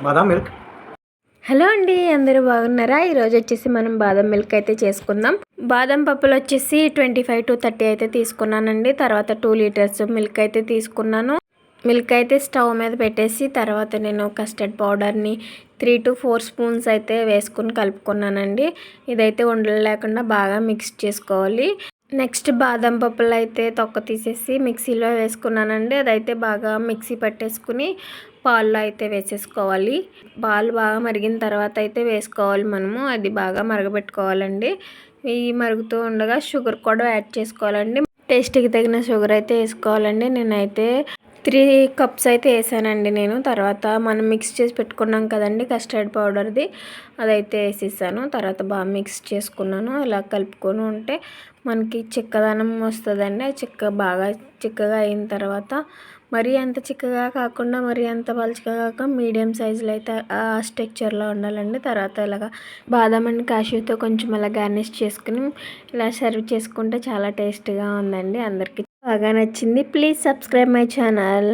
బాదాం milk. Hello అండి, అందరూ బాగున్నారా? ఈరోజు వచ్చేసి మనం బాదం మిల్క్ అయితే చేసుకుందాం. బాదం పప్పులు వచ్చేసి 25 to 30 అయితే తీసుకున్నానండి. తర్వాత 2 లీటర్స్ మిల్క్ అయితే తీసుకున్నాను. మిల్క్ అయితే స్టవ్ మీద పెట్టేసి తర్వాత నేను కస్టర్డ్ పౌడర్ని 3 to 4 స్పూన్స్ అయితే వేసుకుని కలుపుకున్నానండి. ఇదైతే ఉండలు లేకుండా బాగా మిక్స్ చేసుకోవాలి. నెక్స్ట్ బాదం పప్పులు అయితే తొక్క తీసేసి మిక్సీలో వేసుకున్నానండి. అదైతే బాగా మిక్సీ పట్టేసుకుని పాల్లో అయితే వేసేసుకోవాలి. పాలు బాగా మరిగిన తర్వాత అయితే వేసుకోవాలి మనము. అది బాగా మరగబెట్టుకోవాలండి. ఈ మరుగుతూ ఉండగా షుగర్ కూడా యాడ్ చేసుకోవాలండి. టేస్ట్కి తగిన షుగర్ అయితే వేసుకోవాలండి. నేనైతే 3 కప్స్ అయితే వేసానండి నేను. తర్వాత మనం మిక్స్ చేసి పెట్టుకున్నాం కదండి కస్టర్డ్ పౌడర్ది, అదైతే వేసేసాను. తర్వాత బాగా మిక్స్ చేసుకున్నాను. ఇలా కలుపుకొని ఉంటే మనకి చిక్కదనం వస్తుందండి. బాగా చిక్కగా అయిన తర్వాత మరీ అంత చిక్కగా కాకుండా మరీ అంత పలుచగా కాక మీడియం సైజులో అయితే ఆ స్ట్రక్చర్లో ఉండాలండి. తర్వాత ఇలాగా బాదం అండ్ కాషూతో కొంచెం అలా గార్నిష్ చేసుకుని ఇలా సర్వ్ చేసుకుంటే చాలా టేస్ట్గా ఉందండి. అందరికీ బాగా నచ్చింది. Please subscribe my channel.